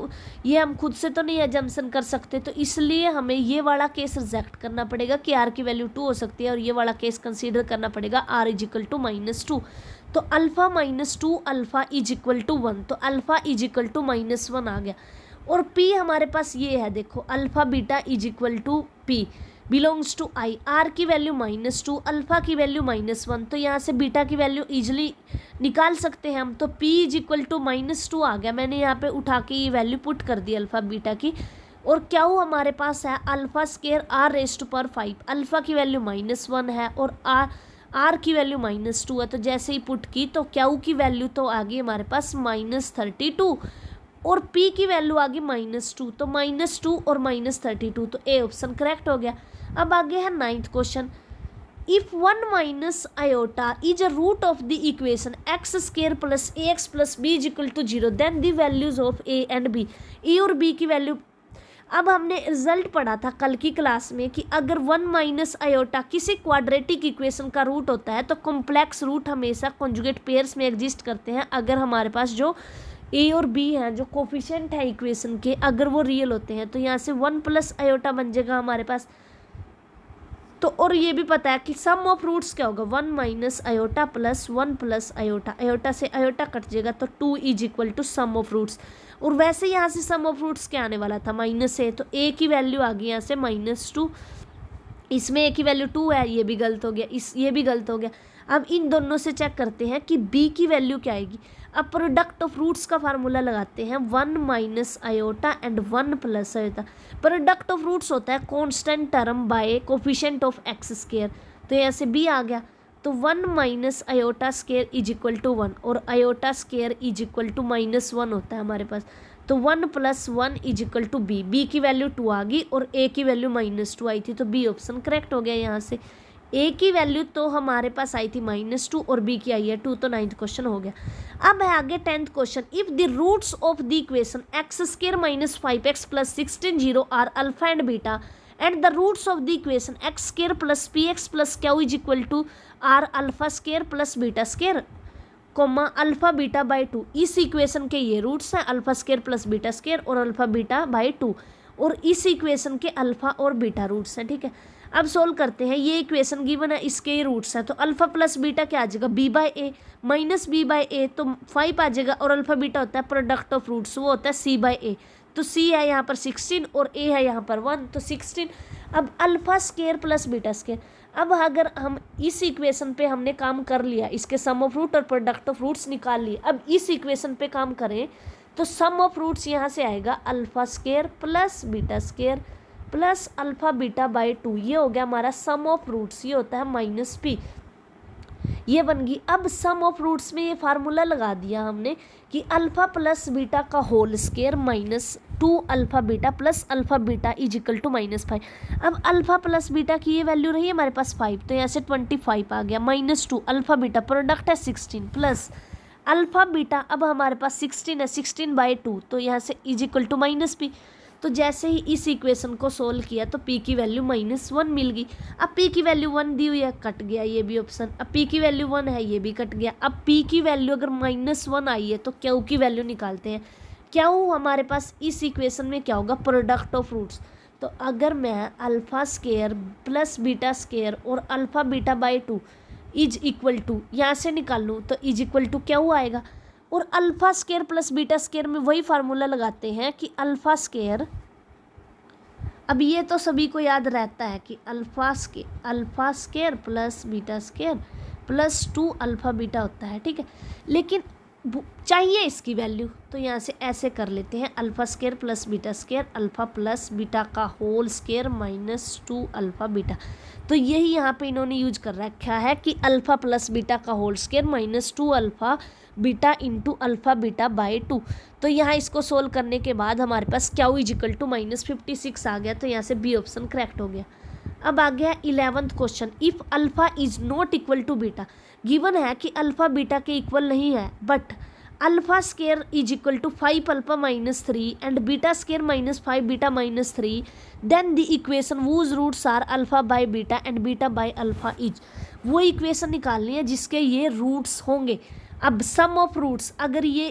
ये हम खुद से तो नहीं एजम्पशन कर सकते, तो इसलिए हमें ये वाला केस रिजेक्ट करना पड़ेगा कि आर की वैल्यू 2 हो सकती है, और ये वाला केस कंसीडर करना पड़ेगा आर इज इक्वल टू -2। तो alpha -2 alpha is equal to 1, तो अल्फा इज इक्वल टू -1 आ गया। और P हमारे पास ये है, देखो alpha beta is equal to P, belongs to I, R की वैल्यू -2, अल्फा की वैल्यू -1, तो यहाँ से बीटा की वैल्यू इजिली निकाल सकते हैं हम। तो p इज इक्वल टू -2 आ गया, मैंने यहाँ पे उठा के ये वैल्यू पुट कर दी अल्फा बीटा की। और क्या वो हमारे पास है अल्फा स्केयर r⁵, अल्फा की वैल्यू -1 है और आर की वैल्यू -2 है, तो जैसे ही पुट की तो क्यू की वैल्यू तो आ गई हमारे पास -32 और p की वैल्यू आ गई -2, तो -2 और -32, तो ए ऑप्शन करेक्ट हो गया। अब आगे है 9th question, if 1 minus iota is a root of the equation x square plus ax plus b is equal to 0 then the values of a and b, e और b की value. अब हमने result पढ़ा था कल की class में कि अगर 1 माइनस आयोटा किसी क्वाड्रेटिक इक्वेशन का रूट होता है तो कॉम्प्लेक्स रूट हमेशा कॉन्जुगेट पेयर्स में एग्जिस्ट करते हैं अगर हमारे पास जो ए और बी हैं जो कोफिशिएंट है इक्वेशन के अगर वो रियल होते हैं। तो यहाँ से 1 प्लस आयोटा बन जाएगा हमारे पास। तो और ये भी पता है कि सम ऑफ रूट्स क्या होगा 1 minus iota plus 1 plus iota, iota से आयोटा कट जाएगा तो 2 is equal to sum of roots. और वैसे यहाँ से सम ऑफ रूट्स क्या आने वाला था -a, तो a की वैल्यू आ गई यहाँ से -2, इसमें a की वैल्यू 2 है, ये भी गलत हो गया, ये भी गलत हो गया। अब इन दोनों से चेक करते हैं कि b की वैल्यू क्या आएगी। अब प्रोडक्ट ऑफ रूट्स का फार्मूला लगाते हैं 1 minus iota and 1 plus iota. Product of roots होता है constant term by coefficient of x square, तो यहाँ से b आ गया। तो 1 minus iota square is equal to 1 और iota square is equal to -1 होता है हमारे पास। तो 1 plus 1 is equal to b की वैल्यू 2 आ गई और a की वैल्यू -2 आई थी, तो b ऑप्शन करेक्ट हो गया। यहाँ से a की वैल्यू तो हमारे पास आई थी -2 और b की आई है 2, तो 9th क्वेश्चन हो गया। अब है आगे 10th question, if the roots of the equation x square minus 5x plus 16 0 are alpha and beta and the roots of the equation x square plus px plus q is equal to r alpha square plus beta square comma alpha beta by 2, इस equation के ये roots हैं alpha square plus beta square और alpha beta by 2, और इस equation के alpha और beta roots हैं। ठीक है, अब सोल्व करते हैं। ये इक्वेशन गिवन है, इसके ये रूट्स हैं, तो अल्फा प्लस बीटा क्या आ जाएगा b by a minus b by ए, तो 5 आ जाएगा। और अल्फा बीटा होता है प्रोडक्ट ऑफ रूट्स, वो होता है c बाई ए, तो c है यहाँ पर 16 और a है यहाँ पर 1, तो 16। अब alpha square plus beta square, अब अगर हम इस इक्वेशन पे हमने काम कर लिया, इसके सम ऑफ रूट और प्रोडक्ट ऑफ रूट्स निकाल लिए, अब इस इक्वेशन पे काम करें तो सम ऑफ रूट्स यहाँ से आएगा alpha square plus beta square plus alpha beta by 2, ये हो गया हमारा सम ऑफ रूट्स, ये होता है -p, ये बन गई। अब सम ऑफ रूट्स में ये फार्मूला लगा दिया हमने कि अल्फा प्लस बीटा का whole square -2 alpha beta plus alpha beta is equal to -5। अब अल्फा प्लस बीटा की ये वैल्यू रही है हमारे पास 5, तो यहाँ से 25 आ गया, -2 अल्फा बीटा प्रोडक्ट है 16 प्लस अल्फा बीटा, अब हमारे पास 16 है, 16 बाई 2, तो यहाँ से इज इक्वल टू -p। तो जैसे ही इस इक्वेशन को सोल्व किया तो p की वैल्यू -1 मिल गई। अब p की वैल्यू 1 दी हुई है, कट गया ये भी ऑप्शन। अब p की वैल्यू 1 है, ये भी कट गया। अब p की वैल्यू अगर -1 आई है तो q की वैल्यू निकालते हैं। q हमारे पास इस इक्वेशन में क्या होगा प्रोडक्ट ऑफ रूट्स, तो अगर मैं alpha square plus beta square और alpha beta by 2 is equal to यहाँ से निकाल लूँ तो इज इक्वल टू q आएगा। और alpha square plus beta square में वही फार्मूला लगाते हैं कि अल्फा स्केयर, अब ये तो सभी को याद रहता है कि alpha square plus beta square plus 2 alpha beta होता है। ठीक है, लेकिन चाहिए इसकी वैल्यू, तो यहाँ से ऐसे कर लेते हैं alpha square plus beta square alpha plus beta का होल स्केयर -2 अल्फा बीटा। तो यही यहाँ पे इन्होंने यूज कर रखा है कि अल्फा प्लस बीटा का whole square -2 alpha beta into alpha beta by 2। तो यहाँ इसको सोल्व करने के बाद हमारे पास q इज इक्वल टू -56 आ गया, तो यहाँ से बी ऑप्शन करेक्ट हो गया। अब आ गया 11th question, if alpha is not equal to beta, given है कि अल्फा बीटा के इक्वल नहीं है, but alpha square is equal to 5 alpha -3 and beta square -5 beta -3, then the equation whose roots are alpha by beta and beta by alpha is, वो equation निकालनी है जिसके ये रूट्स होंगे। अब सम ऑफ रूट्स, अगर ये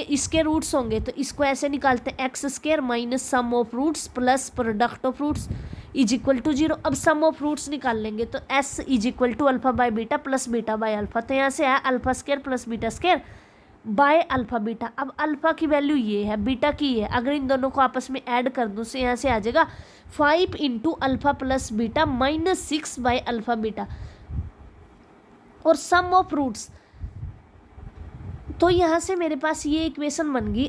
इसके रूट्स होंगे तो इसको ऐसे निकालते हैं x square minus sum of roots plus product of roots is equal to 0। अब सम ऑफ रूट्स निकाल लेंगे तो S is equal to alpha by beta plus beta by alpha, तो यहाँ से है alpha square plus beta square by alpha beta. अब alpha की वैल्यू ये है, बीटा की ये है, अगर इन दोनों को आपस में ऐड कर दूँ तो यहाँ से आ जाएगा 5 into alpha plus beta minus 6 bye alpha beta. और सम ऑफ रूट्स, तो यहाँ से मेरे पास ये इक्वेशन बन गई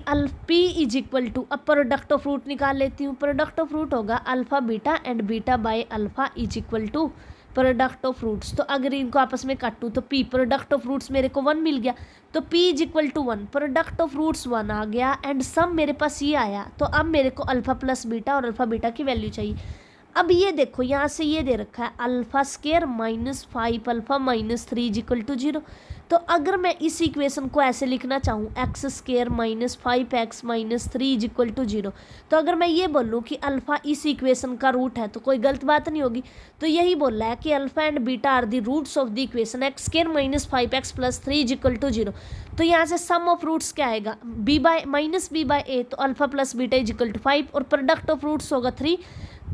p इज इक्वल टू, अब प्रोडक्ट ऑफ रूट निकाल लेती हूँ। प्रोडक्ट ऑफ रूट होगा alpha beta and beta by alpha is equal to product of roots. तो अगर इनको आपस में काटूँ तो p प्रोडक्ट ऑफ रूट्स मेरे को 1 मिल गया, तो p is equal to 1, product of roots 1 आ गया एंड सम मेरे पास ये आया। तो अब मेरे को अल्फ़ा प्लस बीटा और अल्फ़ा बीटा की वैल्यू चाहिए। अब ये देखो यहाँ से ये दे रखा है alpha square minus 5 alpha minus 3 is equal to 0। तो अगर मैं इस इक्वेशन को ऐसे लिखना चाहूँ x square minus 5x minus 3 is equal to 0, तो अगर मैं ये बोलूँ कि अल्फ़ा इस इक्वेशन का रूट है तो कोई गलत बात नहीं होगी। तो यही बोल रहा है कि alpha and beta are the roots of the equation x square minus 5x plus 3 is equal to 0। तो यहाँ से सम ऑफ रूट्स क्या आएगा, b by minus B by ए, तो alpha plus beta is equal to 5 और product of roots होगा 3।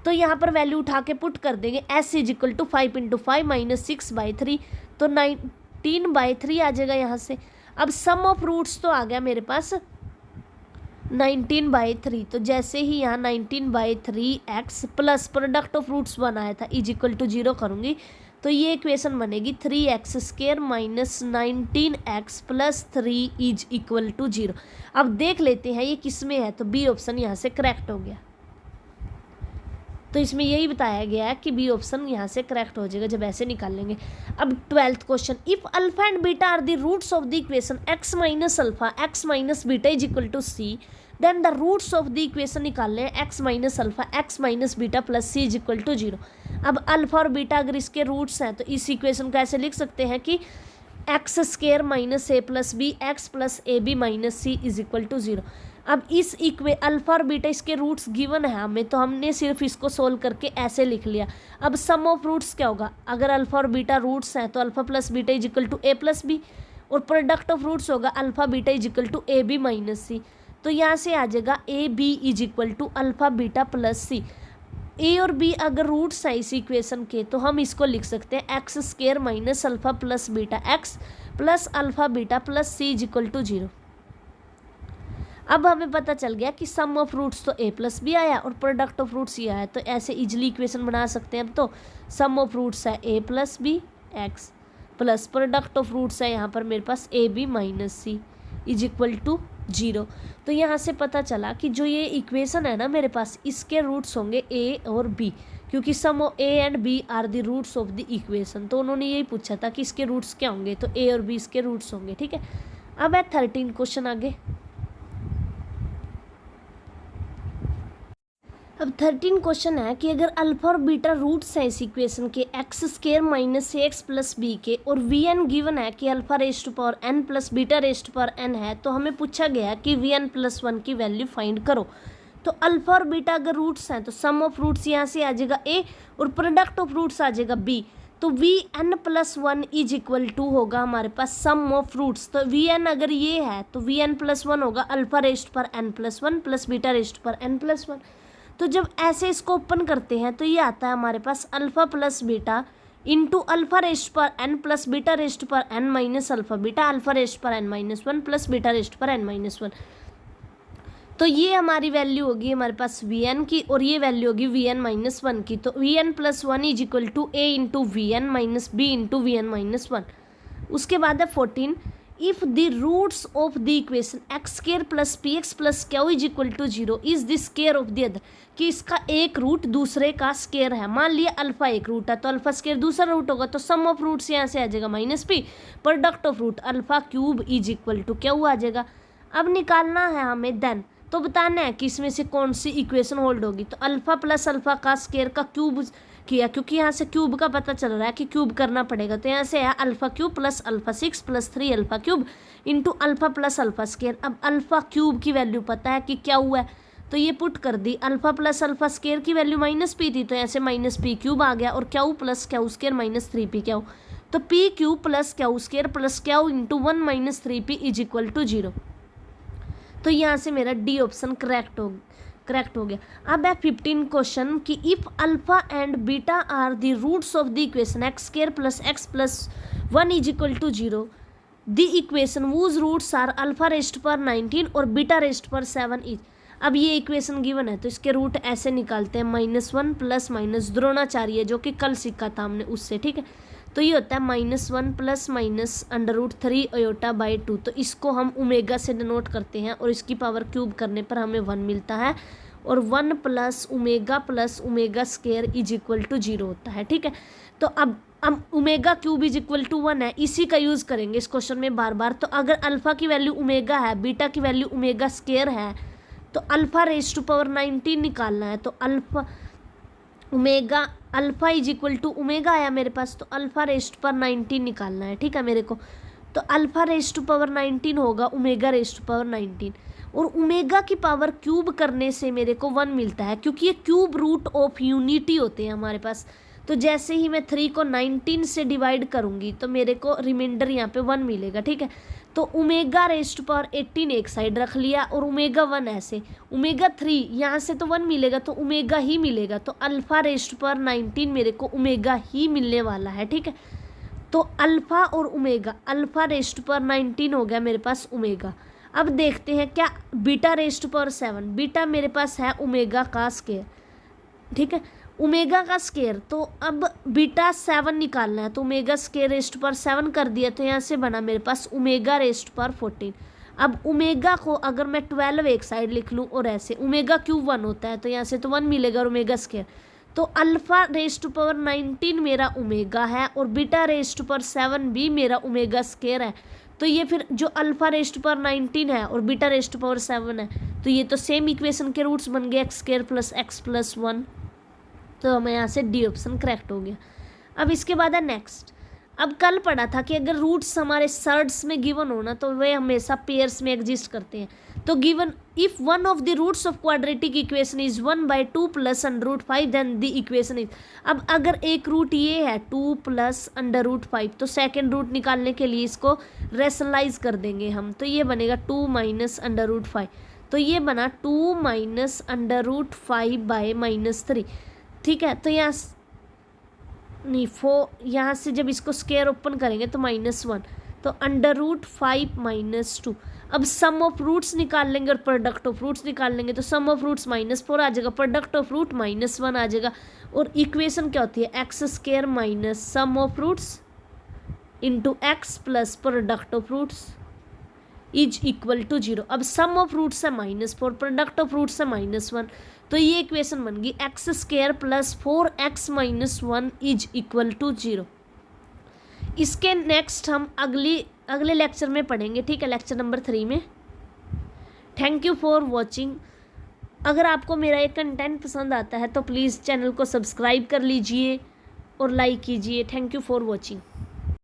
तो यहाँ पर वैल्यू उठा के पुट कर देंगे, s is equal to 5 into 5 minus 6 by 3, तो 19 बाई 3 आ जाएगा यहाँ से। अब सम ऑफ रूट्स तो आ गया मेरे पास 19 बाई 3, तो जैसे ही यहाँ 19 by 3x plus product of roots 1 आया था इज इक्वल टू 0 करूँगी तो ये इक्वेशन बनेगी 3x square minus 19x plus 3 is equal to 0। अब देख लेते हैं ये किस में है, तो बी ऑप्शन यहाँ से करेक्ट हो गया। तो इसमें यही बताया गया है कि बी ऑप्शन यहाँ से करेक्ट हो जाएगा जब ऐसे निकाल लेंगे। अब 12th question, if alpha and beta are the roots of the equation x minus alpha x minus beta is equal to c, then the roots of the equation निकाल लें x minus alpha x minus beta plus c is equal to 0। अब alpha और beta अगर इसके roots हैं तो इस equation को ऐसे लिख सकते हैं कि x square minus a plus B x plus a b minus c is equal to 0। अब इस अल्फा और बीटा इसके रूट्स गिवन है हमें, तो हमने सिर्फ इसको सोल्व करके ऐसे लिख लिया। अब सम ऑफ रूट्स क्या होगा, अगर अल्फा और बीटा रूट्स हैं तो alpha plus beta is equal to a plus b, और प्रोडक्ट ऑफ रूट्स होगा alpha beta is equal to a b minus c. तो यहाँ से आ जाएगा a b is equal to alpha beta plus c. A और b अगर roots है इस इक्वेशन के तो हम इसको लिख सकते हैं x square minus alpha plus beta x plus alpha beta plus C is equal to 0। अब हमें पता चल गया कि सम ऑफ रूट्स तो a प्लस बी आया और प्रोडक्ट ऑफ रूट्स ये आया, तो ऐसे इजली इक्वेशन बना सकते हैं। अब तो सम ऑफ रूट्स है a plus B x plus product of roots है यहाँ पर मेरे पास a b minus c is equal to 0। तो यहाँ से पता चला कि जो ये इक्वेशन है ना मेरे पास, इसके रूट्स होंगे a और b, क्योंकि sum of a and b are the roots of the equation. तो उन्होंने यही पूछा था कि इसके रूट्स क्या होंगे, तो a और b इसके रूट्स होंगे। ठीक है, अब है 13 क्वेश्चन आगे। अब 13 क्वेश्चन है कि अगर अल्फा और बीटा रूट्स हैं इस इक्वेशन के x square minus x plus b के, और वी एन गिवन है कि alpha raised to power n plus beta raised to power n है, तो हमें पूछा गया कि वी एन प्लस 1 की वैल्यू फाइंड करो। तो अल्फा और बीटा अगर रूट्स हैं तो सम ऑफ रूट्स यहाँ से आ जाएगा ए और प्रोडक्ट ऑफ रूट्स आ जाएगा बी। तो v n plus 1 is equal to होगा हमारे पास सम ऑफ रूट्स। तो वी एन अगर ये है तो वी एन प्लस 1 होगा अल्फा रेस्ट पर n plus 1 plus beta raised पर एन प्लस 1। तो जब ऐसे इसको ओपन करते हैं तो ये आता है हमारे पास alpha plus beta into alpha raised पर एन प्लस बीटा रेस्ट पर n minus alpha beta alpha raised पर n minus 1 plus beta raised पर एन माइनस 1। तो ये हमारी वैल्यू होगी हमारे पास वी एन की, और ये वैल्यू होगी वी एन माइनस 1 की। तो v n plus 1 is equal to a into v n minus B into v n minus 1। उसके बाद है 14, if the roots of the equation x square plus p x plus q is equal to 0 is the square of the other, कि इसका एक root दूसरे का square है। मान लिया अल्फा एक रूट है तो अल्फा स्केयर दूसरा रूट होगा, तो सम ऑफ रूट्स यहाँ से आ जाएगा minus p, product of root alpha cube is equal to q आ जाएगा। अब निकालना है हमें देन, तो बताना है कि इसमें से कौन सी इक्वेशन होल्ड होगी। तो अल्फा प्लस अल्फा का स्केयर का क्यूब किया, क्योंकि यहाँ से क्यूब का पता चल रहा है कि क्यूब करना पड़ेगा। तो यहाँ से है alpha cube plus alpha 6 plus 3 alpha cube into alpha plus alpha square. अब अल्फा क्यूब की वैल्यू पता है कि क्या हुआ है, तो ये पुट कर दी। अल्फा प्लस अल्फा स्केयर की वैल्यू माइनस पी थी, तो यहाँ से माइनस पी क्यूब आ गया, और q plus q square minus 3p q. तो p cube plus q square plus q into 1 minus 3p is equal to 0। तो यहाँ से मेरा डी ऑप्शन करेक्ट हो गया। अब है 15 क्वेश्चन कि if alpha and beta are the roots of the equation x square plus x plus 1 is equal to 0, the equation whose roots are alpha raised पर 19 और बीटा रेस्ट पर 7 is. अब ये इक्वेशन गिवन है तो इसके root ऐसे निकालते हैं, -1 प्लस माइनस द्रोणाचार्य जो कि कल सीखा था हमने उससे, ठीक है। तो ये होता है -1 प्लस माइनस √3 अयोटा बाई 2। तो इसको हम ओमेगा से डिनोट करते हैं और इसकी पावर क्यूब करने पर हमें 1 मिलता है और 1 plus omega square is equal to 0 होता है, ठीक है। तो अब omega cube is equal to 1 है, इसी का यूज़ करेंगे इस क्वेश्चन में बार बार। तो अगर अल्फ़ा की वैल्यू ओमेगा है, बीटा की वैल्यू ओमेगा स्क्वायर है, तो अल्फ़ा रेज़ टू पावर 19 निकालना है। तो alpha is equal to omega आया मेरे पास, तो अल्फ़ा रेज़ टू पावर 19 निकालना है, ठीक है मेरे को। तो अल्फ़ा रेज़ टू पावर 19 होगा ओमेगा रेज़ टू पावर 19 और ओमेगा की पावर क्यूब करने से मेरे को 1 मिलता है, क्योंकि ये क्यूब रूट ऑफ यूनिटी होते हैं हमारे पास। तो जैसे ही मैं 3 को 19 से डिवाइड करूँगी तो मेरे को रिमाइंडर यहाँ पे 1 मिलेगा, ठीक है। तो ओमेगा रेज़ टू पावर 18 एक साइड रख लिया और ओमेगा 1 ऐसे, ओमेगा 3 यहाँ से तो 1 मिलेगा तो ओमेगा ही मिलेगा। तो अल्फ़ा रेज़ टू पावर 19 मेरे को ओमेगा ही मिलने वाला है, ठीक है। तो अल्फ़ा और omega, alpha raise to power 19 हो गया मेरे पास ओमेगा। अब देखते हैं क्या beta raise to power 7, beta मेरे पास है ओमेगा का स्क्वायर, ठीक है, ओमेगा का स्क्वायर। तो अब बीटा 7 निकालना है, तो omega square raise to power 7 कर दिया, तो यहाँ से बना मेरे पास ओमेगा रेज़ टू पावर 14। अब ओमेगा को अगर मैं 12 एक साइड लिख लूँ और ऐसे, ओमेगा क्यूब 1 होता है तो यहाँ से तो 1 मिलेगा और ओमेगा स्क्वायर। तो अल्फ़ा रेज़ टू पावर 19 मेरा ओमेगा है और बीटा रेज़ टू पावर 7 भी मेरा ओमेगा स्क्वायर है। तो ये फिर जो अल्फ़ा रेज़ टू पावर 19 है और बीटा रेज़ टू पावर 7 है, तो ये तो सेम इक्वेशन के रूट्स बन गए, x² प्लस x प्लस 1। तो हमें यहाँ से डी ऑप्शन करेक्ट हो गया। अब इसके बाद है नेक्स्ट। अब कल पढ़ा था कि अगर रूट्स हमारे सर्ड्स में गिवन होना तो वे हमेशा पेयर्स में एग्जिस्ट करते हैं। तो given if one of the roots of quadratic equation is 1/2 plus √5 then the equation is. अब अगर एक रूट ये है 2 प्लस √5, तो सेकेंड रूट निकालने के लिए इसको रेशनलाइज कर देंगे हम, तो ये बनेगा 2 माइनस √5। तो ये बना 2 माइनस √5 बाय -3, ठीक है। तो यहाँ नहीं यहाँ से जब इसको स्क्वायर ओपन करेंगे तो -1, तो √5 - 2। अब सम ऑफ रूट्स निकाल लेंगे और प्रोडक्ट ऑफ रूट्स निकाल लेंगे, तो सम ऑफ रूट्स -4 आ जाएगा, प्रोडक्ट ऑफ रूट -1 आ जाएगा। और इक्वेशन क्या होती है, x² minus sum of roots into x plus product of roots is equal to 0। अब सम ऑफ रूट्स है -4, प्रोडक्ट ऑफ रूट्स है -1, तो ये इक्वेशन बन गई x² plus 4x - 1 is equal to 0। इसके नेक्स्ट हम अगले लेक्चर में पढ़ेंगे, ठीक है, लेक्चर नंबर 3 में। Thank you for watching. अगर आपको मेरा ये कंटेंट पसंद आता है तो प्लीज़ चैनल को सब्सक्राइब कर लीजिए और लाइक कीजिए। Thank you for watching.